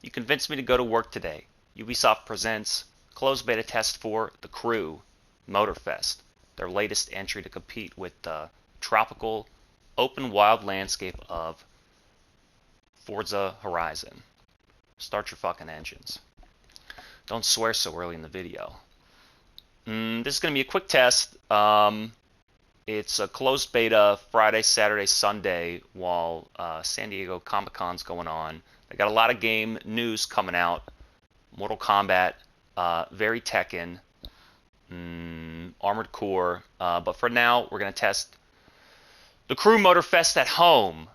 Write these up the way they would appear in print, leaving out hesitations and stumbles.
You convinced me to go to work today. Ubisoft presents closed beta test for The Crew, Motorfest, their latest entry to compete with the tropical, open wild landscape of Forza Horizon. Start your fucking engines. Don't swear so early in the video. This is going to be a quick test. It's a closed beta Friday, Saturday, Sunday while San Diego Comic-Con's going on. They got a lot of game news coming out. Mortal Kombat, very Tekken, Armored Core. But for now, we're going to test The Crew Motorfest at home.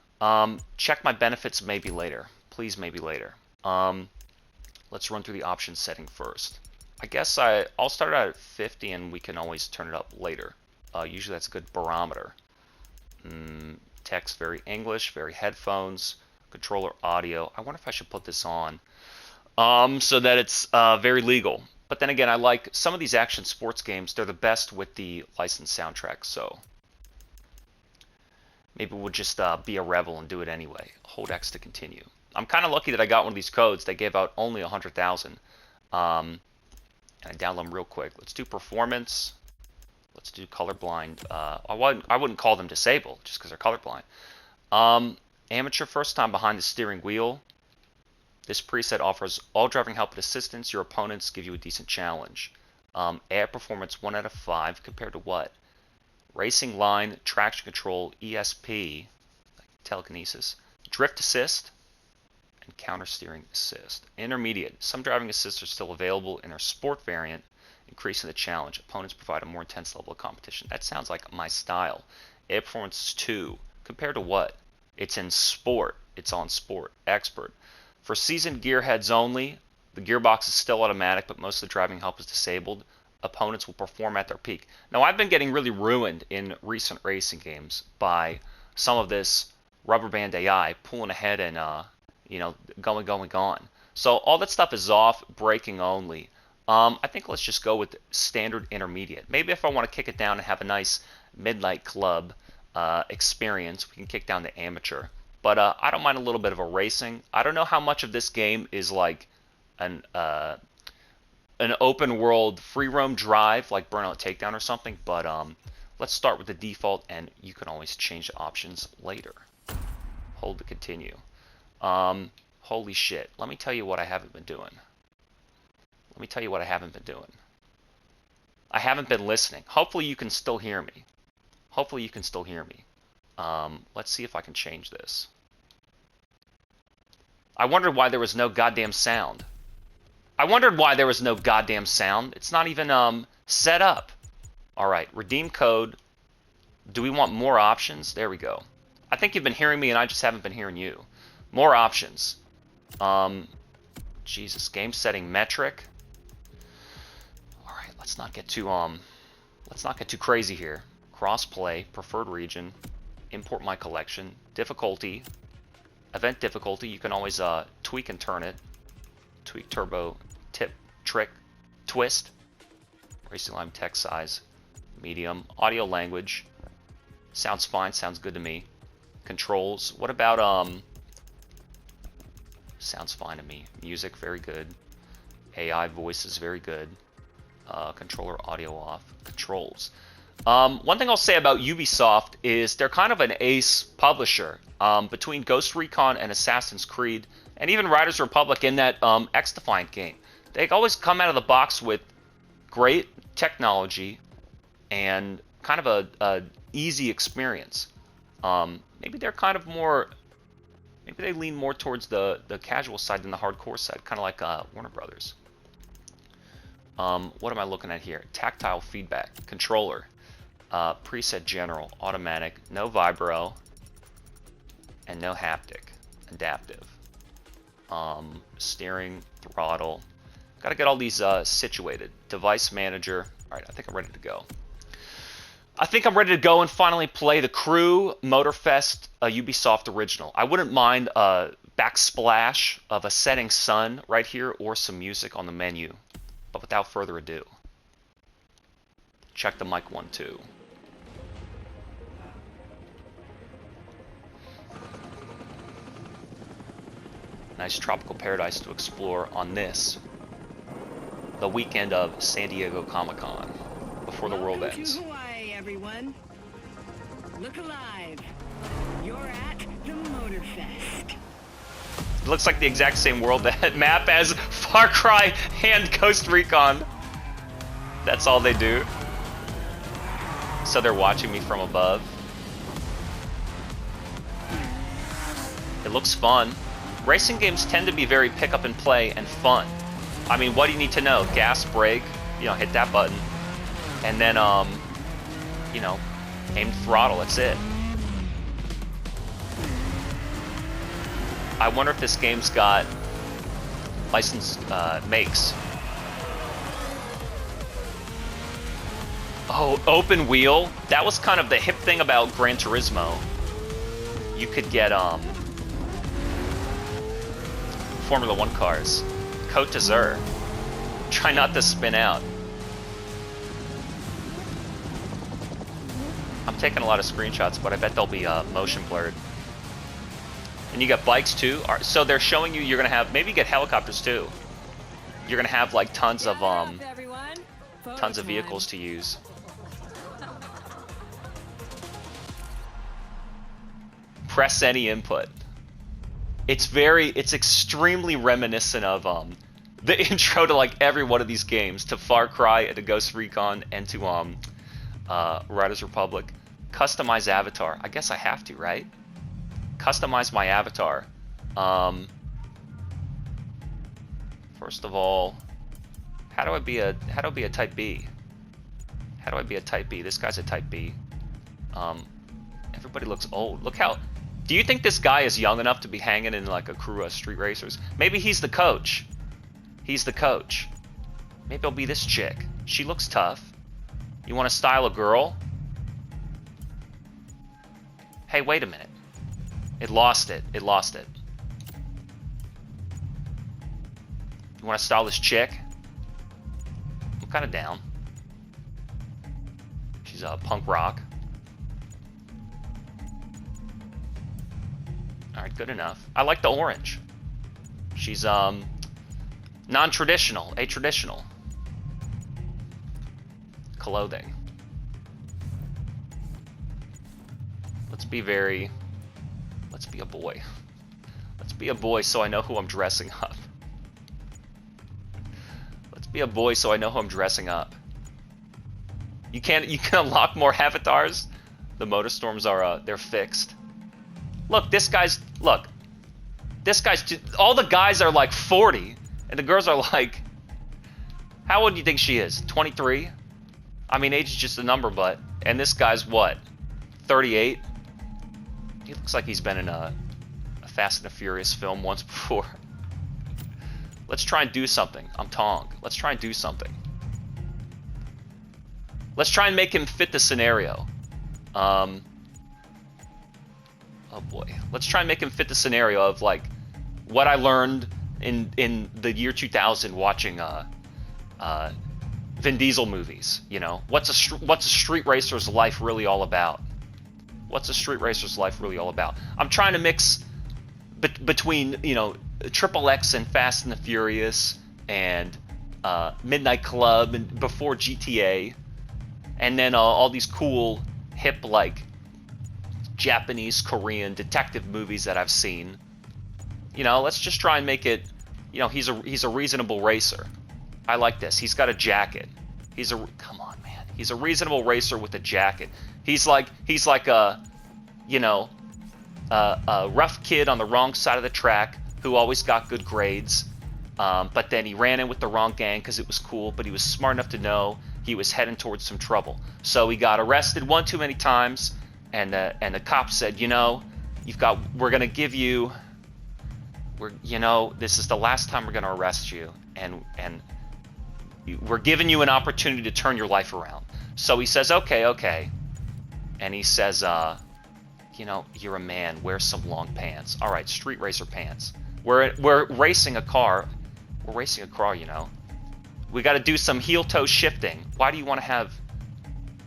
Check my benefits maybe later. Please, maybe later. Let's run through the options setting first. I guess I'll start out at 50 and we can always turn it up later. Usually that's a good barometer. Text very English, very headphones, controller audio. I wonder if I should put this on so that it's very legal. But then again, I like some of these action sports games. They're the best with the licensed soundtrack. So maybe we'll just be a rebel and do it anyway. Hold X to continue. I'm kind of lucky that I got one of these codes. They gave out only 100,000. And I download them real quick. Let's do performance. Let's do colorblind. I wouldn't call them disabled just because they're colorblind. Amateur, first time behind the steering wheel. This preset offers all driving help and assistance. Your opponents give you a decent challenge. Air performance 1 out of 5 compared to what? Racing line, traction control, ESP, like telekinesis, drift assist, and counter steering assist. Intermediate. Some driving assists are still available in their sport variant, increasing the challenge. Opponents provide a more intense level of competition. That sounds like my style. Air performance 2 compared to what? It's in sport. It's on sport. Expert. For seasoned gearheads only, the gearbox is still automatic, but most of the driving help is disabled. Opponents will perform at their peak. Now, I've been getting really ruined in recent racing games by some of this rubber band AI pulling ahead and going. So all that stuff is off, braking only. I think let's just go with standard intermediate. Maybe if I want to kick it down and have a nice midnight club experience, we can kick down to amateur. But I don't mind a little bit of a racing. I don't know how much of this game is like an open world free roam drive like Burnout Takedown or something. But let's start with the default, and you can always change the options later. Hold to continue. Holy shit. Let me tell you what I haven't been doing. I haven't been listening. Hopefully you can still hear me. Let's see if I can change this. I wondered why there was no goddamn sound. It's not even set up. Alright, redeem code. Do we want more options? There we go. I think you've been hearing me and I just haven't been hearing you. More options. Jesus, game setting metric. Alright, let's not get too crazy here. Crossplay, preferred region, import my collection, difficulty, event difficulty. You can always tweak and turn it. Tweak, turbo, tip, trick, twist. Racing line text size, medium, audio language. Sounds fine, sounds good to me. Controls. What about sounds fine to me. Music, very good. AI voices, very good. Controller audio off. Controls. One thing I'll say about Ubisoft is they're kind of an ace publisher. Between Ghost Recon and Assassin's Creed, and even Riders Republic in that X-Defiant game, they always come out of the box with great technology and kind of a easy experience. Maybe they're kind of more, maybe they lean more towards the casual side than the hardcore side, kind of like Warner Brothers. What am I looking at here? Tactile feedback, controller, preset general, automatic, no vibro, and no haptic, adaptive. Steering, throttle. Got to get all these situated. Device manager. All right, I think I'm ready to go. And finally play The Crew Motorfest, a Ubisoft original. I wouldn't mind a backsplash of a setting sun right here or some music on the menu. But without further ado, check the mic 1, 2. nice tropical paradise to explore on this, the weekend of San Diego Comic-Con, before the world ends. Welcome to Hawaii, everyone. Look alive. You're at the Motorfest. It looks like the exact same world that map as Far Cry and Ghost Recon. That's all they do. So they're watching me from above. It looks fun. Racing games tend to be very pick up and play and fun. I mean, what do you need to know? Gas, brake, you know, hit that button. And then, you know, aim throttle, that's it. I wonder if this game's got licensed makes. Oh, open wheel. That was kind of the hip thing about Gran Turismo. You could get Formula 1 cars. Côte d'Azur. Try not to spin out. I'm taking a lot of screenshots, but I bet they'll be motion blurred. And you got bikes too. So they're showing you you're gonna have, maybe you get helicopters too. You're gonna have like tons of vehicles to use. Press any input. It's extremely reminiscent of the intro to like every one of these games, to Far Cry and to Ghost Recon and to Riders Republic. Customize avatar. I guess I have to, right? Customize my avatar. First of all, how do I be a type B? How do I be a type B? This guy's a type B. Everybody looks old. Look how. Do you think this guy is young enough to be hanging in like a crew of street racers? Maybe he's the coach. He's the coach. Maybe I'll be this chick. She looks tough. You want to style a girl? Hey, wait a minute. It lost it. It lost it. You want to style this chick? I'm kind of down. She's punk rock. Alright, good enough. I like the orange. She's non-traditional, atraditional. Clothing. Let's be a boy. Let's be a boy so I know who I'm dressing up. Let's be a boy so I know who I'm dressing up. You can unlock more avatars. The Motorstorms are they're fixed. Look, all the guys are like 40 and the girls are like, how old do you think she is? 23? I mean, age is just a number, and this guy's what? 38? He looks like he's been in a Fast and the Furious film once before. Let's try and do something. I'm Tong. Let's try and do something. Let's try and make him fit the scenario. Oh boy. Let's try and make him fit the scenario of like what I learned in the year 2000 watching Vin Diesel movies. You know, what's a street racer's life really all about? What's a street racer's life really all about? I'm trying to mix between, you know, Triple X and Fast and the Furious and Midnight Club and before GTA, and then all these cool hip like Japanese, Korean detective movies that I've seen. You know, let's just try and make it, you know, he's a reasonable racer. I like this. He's got a jacket. Come on, man. He's a reasonable racer with a jacket. He's like a, you know, a rough kid on the wrong side of the track who always got good grades, but then he ran in with the wrong gang because it was cool, but he was smart enough to know he was heading towards some trouble. So he got arrested one too many times, and the cop said, you know, we're gonna give you, you know, this is the last time we're gonna arrest you, and we're giving you an opportunity to turn your life around. So he says, okay, and he says, you know, you're a man, wear some long pants. All right, street racer pants. We're racing a car. We're racing a car, you know. We got to do some heel toe shifting. Why do you want to have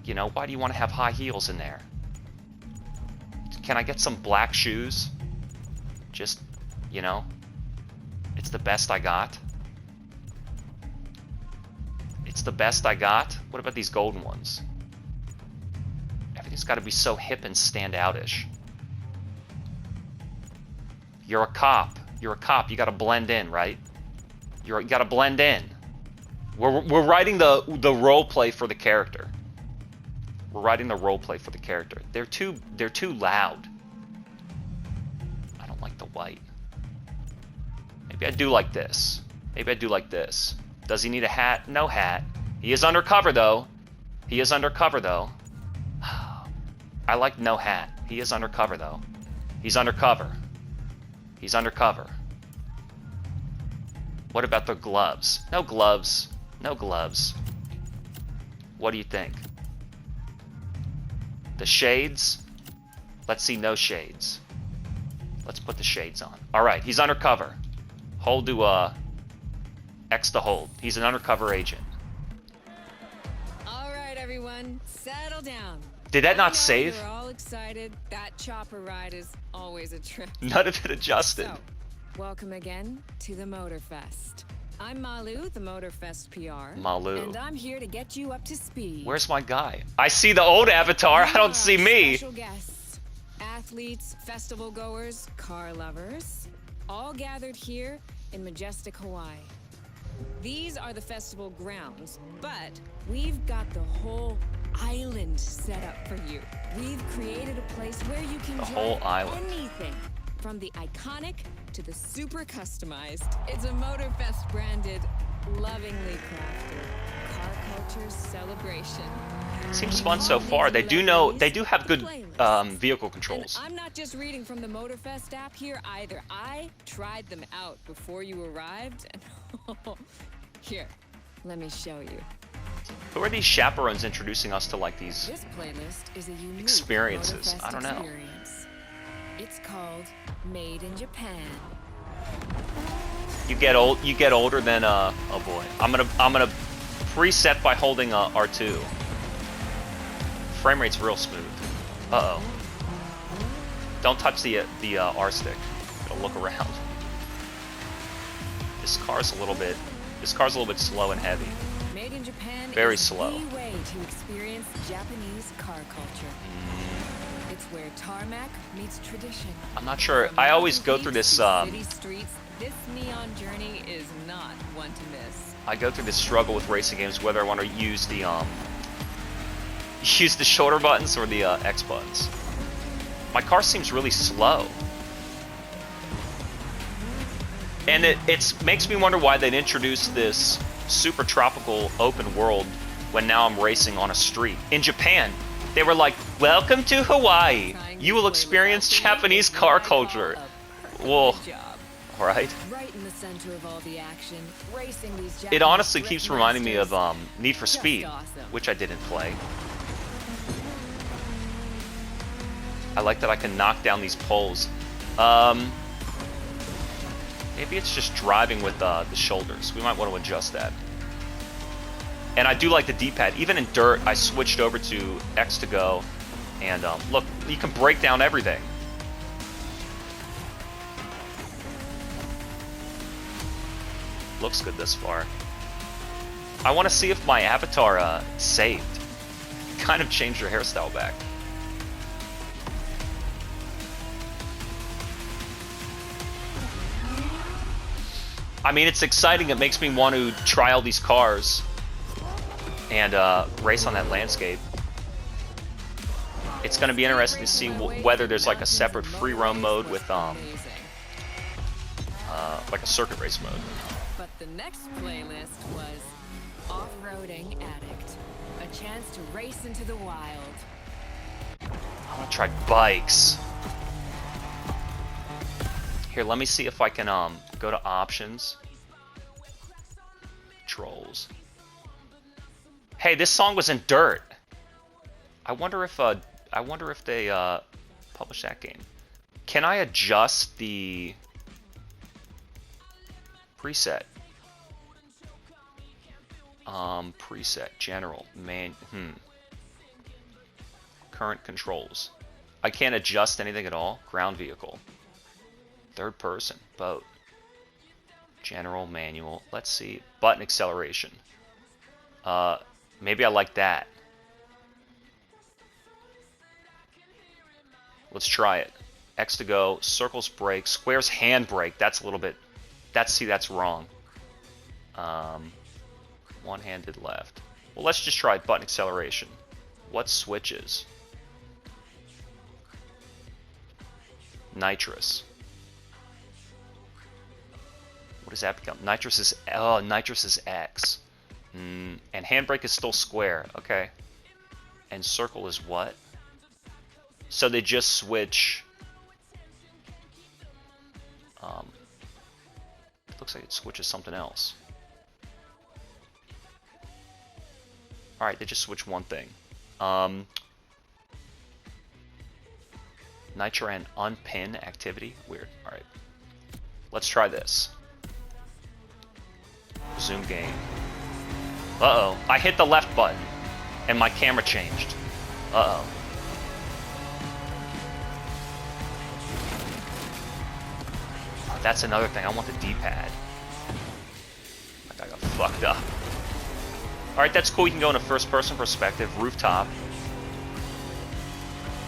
high heels in there? Can I get some black shoes? Just, you know, It's the best I got. It's the best I got. What about these golden ones? Everything's got to be so hip and stand out-ish. You're a cop. You're a cop. You got to blend in, right? You got to blend in. We're writing the role play for the character. We're writing the role play for the character. They're too loud. I don't like the white. Maybe I do like this. Maybe I do like this. Does he need a hat? No hat. He is undercover though. He is undercover though. I like no hat. He is undercover though. He's undercover. He's undercover. What about the gloves? No gloves. No gloves. What do you think? The shades? Let's see no shades. Let's put the shades on. Alright, he's undercover. Hold to X to hold. He's an undercover agent. Alright everyone, settle down. Did that not I know save? You're all excited. That chopper ride is always a trip. None of it adjusted. So, welcome again to the Motorfest. I'm Malu, the Motorfest PR. Malu. And I'm here to get you up to speed. Where's my guy? I see the old avatar. I don't see me. Special guests, athletes, festival goers, car lovers, all gathered here in majestic Hawaii. These are the festival grounds, but we've got the whole island set up for you. We've created a place where you can The whole drive island. anything, from the iconic to the super customized. It's a Motorfest branded, lovingly crafted car culture celebration. Seems fun so far. They do have good vehicle controls. And I'm not just reading from the Motorfest app here either. I tried them out before you arrived. And here, let me show you. Who are these chaperones introducing us to like these This playlist is a unique experiences? Motorfest I don't know. experience. It's called Made in Japan. You get older than oh boy. I'm gonna preset by holding R2. Frame rate's real smooth. Uh-oh. Don't touch the R stick. It'll look around. This car's a little bit slow and heavy. Made in Japan Very is slow. the way to experience Japanese car culture. It's where tarmac meets tradition. I'm not sure. I always go through this City streets. This neon journey is not one to miss. I go through this struggle with racing games whether I want to use the shoulder buttons or the X buttons. My car seems really slow. And it makes me wonder why they'd introduce this super tropical open world when now I'm racing on a street. In Japan, they were like, welcome to Hawaii. You will experience Japanese car culture. Whoa. Alright. Right in the center of all the action, racing these It Japanese honestly drift keeps reminding me of monsters. Need for Just Speed, awesome. which I didn't play. I like that I can knock down these poles. Maybe it's just driving with the shoulders. We might want to adjust that. And I do like the D-pad. Even in dirt, I switched over to X to go. And look, you can break down everything. Looks good this far. I want to see if my avatar saved. Kind of changed her hairstyle back. I mean, it's exciting. It makes me want to try all these cars and race on that landscape. It's going to be interesting to see whether there's like a separate free roam mode with like a circuit race mode. But the next playlist was Off-Roading Addict. A chance to race into the wild. I want to try bikes. Here, let me see if I can go to options. Controls. Hey, this song was in dirt. I wonder if they published that game. Can I adjust the preset? Preset general current controls. I can't adjust anything at all. Ground vehicle. Third person boat. General manual. Let's see. Button acceleration. Maybe I like that. Let's try it. X to go. Circles brake. Squares hand brake. That's a little bit. That's wrong. One-handed left. Well, let's just try button acceleration. What switches? Nitrous. What does that become? Nitrous is X. And handbrake is still square. Okay. And circle is what? So they just switch. It looks like it switches something else. All right, they just switch one thing. Nitro and unpin activity. Weird. All right. Let's try this. Zoom game. Uh-oh. I hit the left button, and my camera changed. Uh-oh. Oh, that's another thing. I want the D-pad. I got fucked up. Alright, that's cool. You can go in a first-person perspective. Rooftop.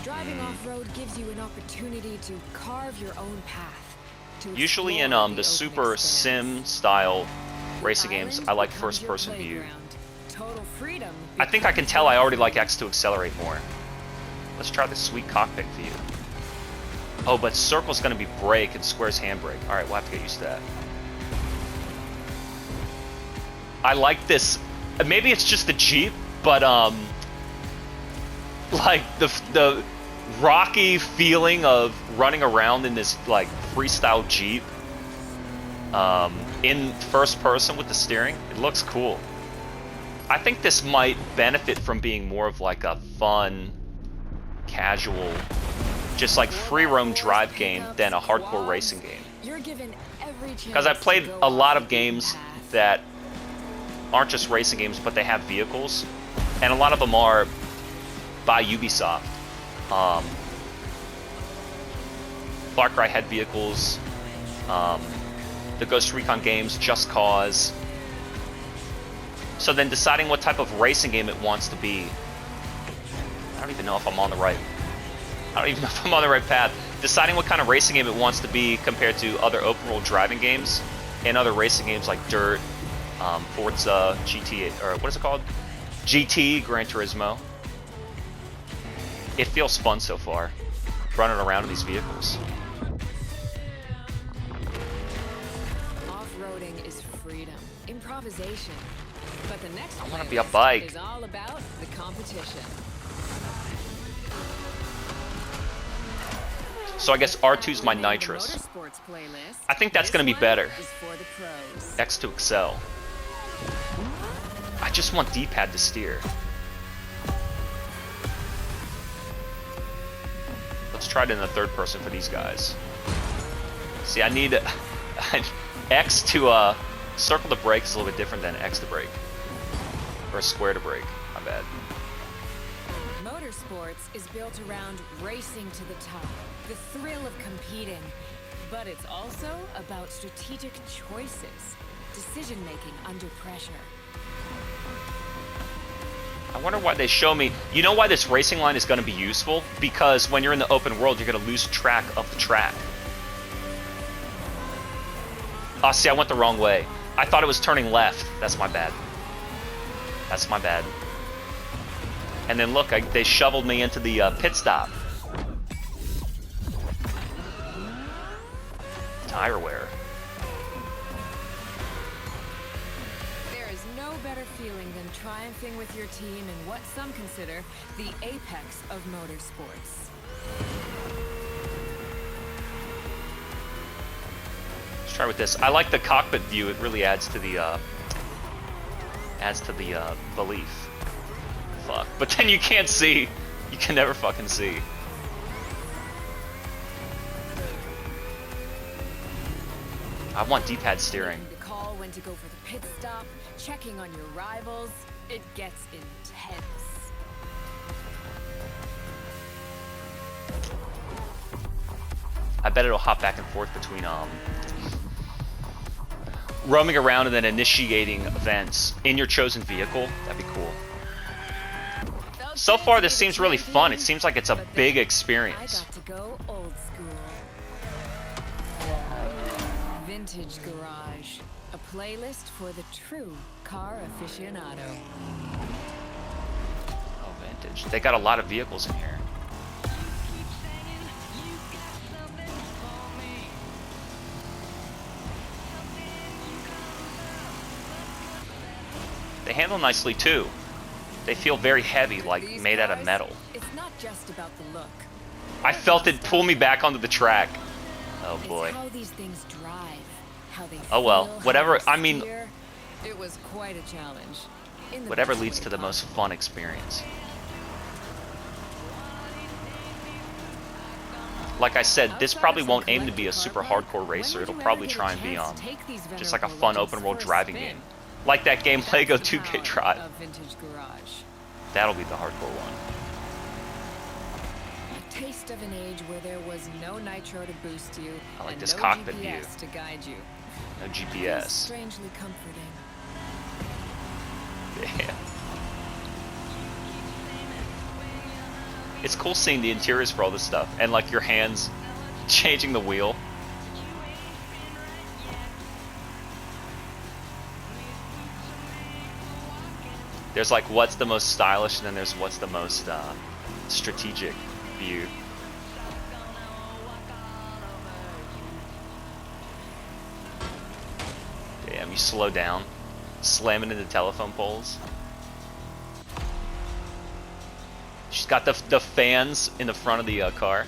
Driving off-road gives you an opportunity to carve your own path. Usually in the super sim-style racing games, I like first-person view. I think I can tell I already like X to accelerate more. Let's try the sweet cockpit view. Oh, but circle's going to be brake and square's handbrake. Alright, we'll have to get used to that. I like this. Maybe it's just the Jeep, but like the rocky feeling of running around in this like freestyle Jeep in first person with the steering, it looks cool. I think this might benefit from being more of like a fun, casual, just like free roam drive game than a hardcore racing game. Because I've played a lot of games that aren't just racing games, but they have vehicles, and a lot of them are by Ubisoft. Far Cry had vehicles, the Ghost Recon games, Just Cause. So then deciding what type of racing game it wants to be, I don't even know if I'm on the right path. Deciding what kind of racing game it wants to be compared to other open world driving games and other racing games like Dirt, Forza, GT, or what is it called? GT, Gran Turismo. It feels fun so far, running around in these vehicles. Off-roading is freedom, improvisation. But the next I want to be a bike. Is all about the competition. So I guess R2's my nitrous. I think that's going to be better. X to excel. I just want D-pad to steer. Let's try it in the third person for these guys. See, I need X to circle to brake is a little bit different than X to brake. Or square to brake. My bad. Motorsports is built around racing to the top, the thrill of competing. But it's also about strategic choices, decision-making under pressure. I wonder why they show me. You know why this racing line is going to be useful? Because when you're in the open world, you're going to lose track of the track. Oh, see, I went the wrong way. I thought it was turning left. That's my bad. That's my bad. And then look, they shoveled me into the pit stop. Tire wear. There is no better feeling than triumphing with your team in what some consider the apex of motorsports. Let's try with this. I like the cockpit view. It really adds to the belief. Fuck. But then you can't see. You can never fucking see. I want D-pad steering. The call when to go for the pit stop, checking on your rivals. It gets intense. I bet it'll hop back and forth between roaming around and then initiating events in your chosen vehicle. That'd be cool. So far, this seems really fun. It seems like it's a big experience. I got to go old school. Vintage Garage, a playlist for the true car aficionado. Oh, vintage. They got a lot of vehicles in here. They handle nicely too. They feel very heavy, like made out of metal. It's not just about the look. I felt it pull me back onto the track. Oh boy. It's how these things drive, how they Oh well, feel, how whatever. they I mean, steer. It was quite a challenge. In the whatever best leads way to the most possible. fun experience. Like I said, this Outside probably of won't some aim to be a collector super car park, hardcore racer. when It'll would you probably ever get try a and be chance on to take these just like a venerable fun legends open world for a driving spin? game. Like that game That's Lego the 2K power Drive. of Vintage Garage. That'll be the hardcore one. A taste of an age where there was no nitro to boost you, I like and this no cockpit GPS view. to guide you. No It was GPS. strangely comforting. Damn. It's cool seeing the interiors for all this stuff and like your hands changing the wheel. There's like what's the most stylish, and then there's what's the most strategic view. Damn, you slow down, slamming into telephone poles. She's got the fans in the front of the car.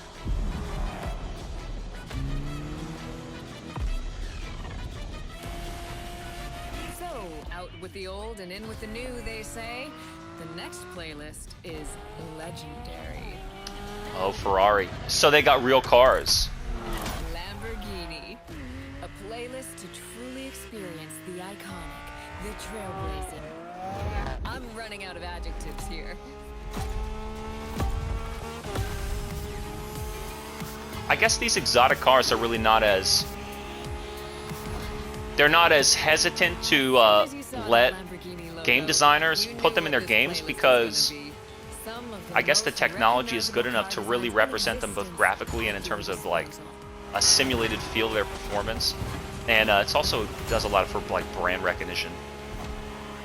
So, out with the old and in with the new, they say. The next playlist is legendary. Oh, Ferrari. So they got real cars. Lamborghini. A playlist to truly experience the iconic, the trailblazing. I'm running out of adjectives here. I guess these exotic cars are really not as... They're not as hesitant to As you saw let that Lamborghini logo, game designers you put knew them in what their this games playlist was because gonna be. Some of I guess the most technology is good recognizable enough to car really designs represent them in both existence graphically and in at terms your of like disposal. a simulated feel of their performance. And it's also does a lot for like brand recognition.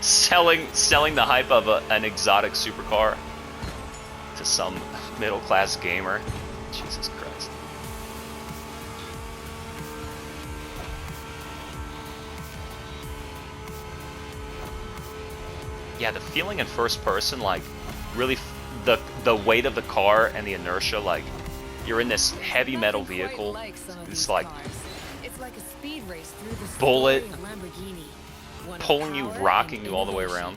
Selling the hype of an exotic supercar to some middle-class gamer. Jesus Christ. Yeah, the feeling in first person, like really the weight of the car and the inertia, like you're in this heavy metal Nothing quite vehicle. like some of It's these like cars. It's like a speed race through the bullet story of Lamborghini. One of pulling you, power rocking and you all the way innovation. around.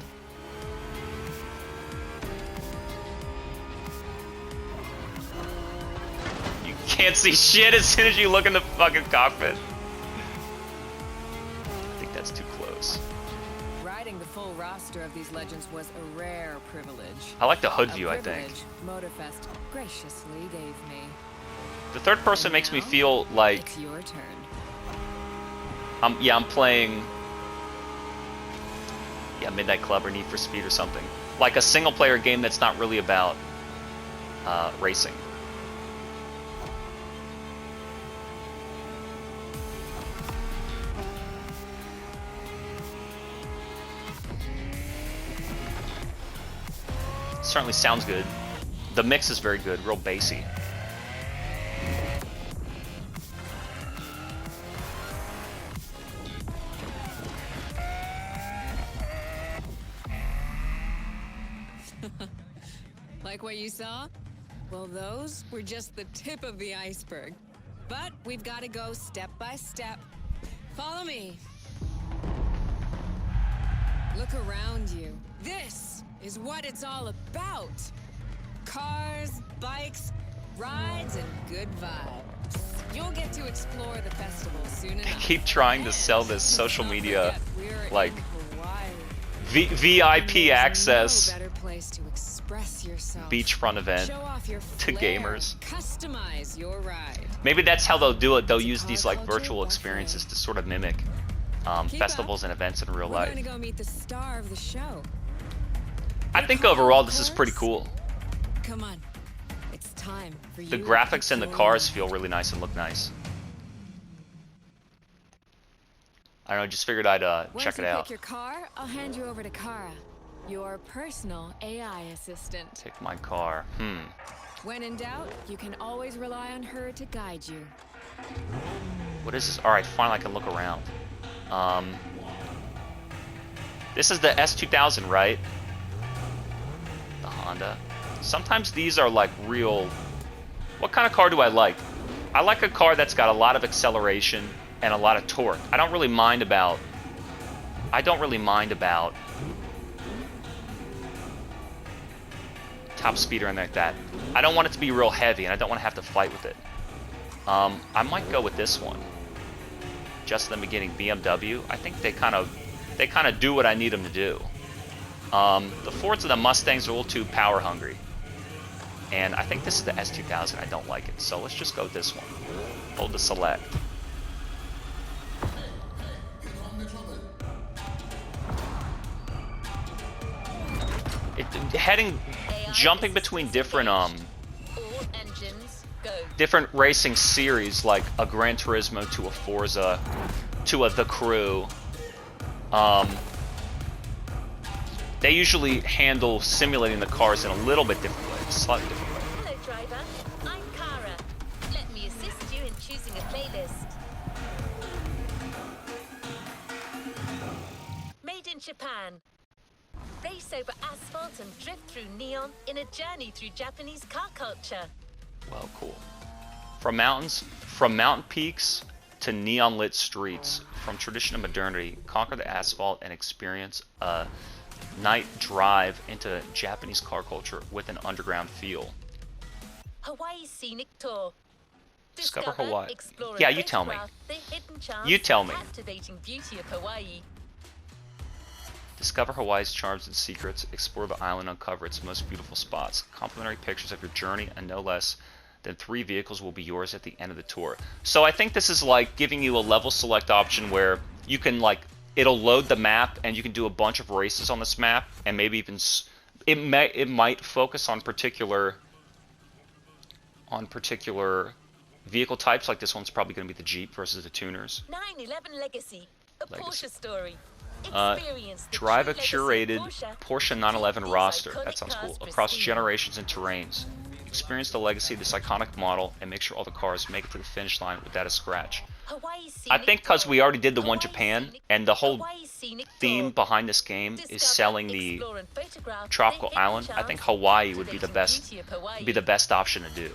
You can't see shit as soon as you look in the fucking cockpit. I think that's too close. Riding the full roster of these legends was a rare privilege. I like the hood A view, I think. privilege Motorfest graciously gave me. The third person And makes me now, feel like it's your turn. I'm playing Midnight Club or Need for Speed or something. Like a single player game that's not really about racing. Certainly sounds good. The mix is very good, real bassy. Like what you saw? Well, those were just the tip of the iceberg. But we've got to go step by step. Follow me. Look around you. This is what it's all about. Cars, bikes, rides, and good vibes. You'll get to explore the festival soon enough. Keep trying to And sell this let's social not media, forget we're like, in Hawaii. VIP There's access no better place to express yourself. beachfront event Show off your to flair. gamers. Customize your ride. Maybe that's how they'll do it. They'll It's a use car these like culture virtual buffet. experiences to sort of mimic festivals and events in real We're life. going to go meet the star of the show. I think overall this is pretty cool. Come on. It's time for you. The graphics in the cars feel really nice and look nice. I don't know, just figured I'd check it out. Once you pick your car, I'll hand you over to Kara, your personal AI assistant. Pick my car. When in doubt, you can always rely on her to guide you. What is this? Alright, finally I can look around. This is the S2000, right? The Honda. Sometimes these are like real... What kind of car do I like? I like a car that's got a lot of acceleration and a lot of torque. I don't really mind about top speed or anything like that. I don't want it to be real heavy, and I don't want to have to fight with it. I might go with this one. Just in the beginning, BMW. I think they kind of do what I need them to do. The Fords and the Mustangs are a little too power hungry, and I think this is the S2000. I don't like it, so let's just go with this one. Hold the select. Jumping between different different racing series, like a Gran Turismo to a Forza to a The Crew. They usually handle simulating the cars in a little bit different way, slightly different way. Hello, driver. I'm Kara. Let me assist you in choosing a playlist. Made in Japan. Race over asphalt and drift through neon in a journey through Japanese car culture. Well, cool. From mountain peaks to neon lit streets, from tradition to modernity, conquer the asphalt and experience a night drive into Japanese car culture with an underground feel. Hawaii's scenic tour. Discover Hawaii. Explore, Yeah, you tell me. the hidden charms, You tell me. captivating beauty of Hawaii. Discover Hawaii's charms and secrets, explore the island, uncover its most beautiful spots. Complimentary pictures of your journey, and no less than 3 vehicles will be yours at the end of the tour. So I think this is like giving you a level select option where you can it'll load the map and you can do a bunch of races on this map, and maybe even it might focus on particular vehicle types. Like this one's probably going to be the Jeep versus the tuners. 911 Legacy, a Legacy. Porsche story. Drive a curated Porsche 911 roster. That sounds cool. Across generations and terrains. Experience the legacy of this iconic model and make sure all the cars make it to the finish line without a scratch. I think because we already did the one Japan, and the whole theme behind this game is selling the tropical island, I think Hawaii would be the best option to do.